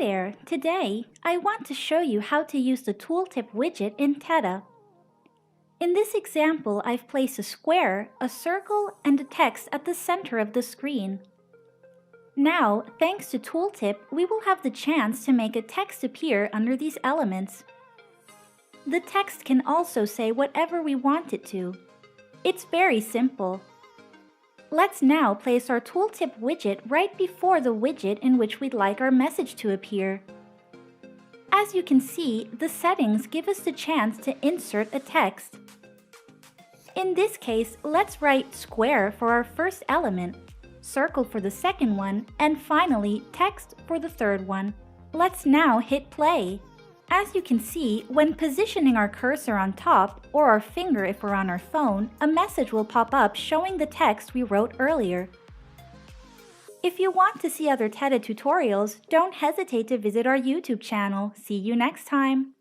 there! Today, I want to show you how to use the tooltip widget in Teta. In this example, I've placed a square, a circle, and a text at the center of the screen. Now, thanks to tooltip, we will have the chance to make a text appear under these elements. The text can also say whatever we want it to. It's very simple. Let's now place our tooltip widget right before the widget in which we'd like our message to appear. As you can see, the settings give us the chance to insert a text. In this case, let's write square for our first element, circle for the second one, and finally text for the third one. Let's now hit play. As you can see, when positioning our cursor on top, or our finger if we're on our phone, a message will pop up showing the text we wrote earlier. If you want to see other Teta tutorials, don't hesitate to visit our YouTube channel. See you next time!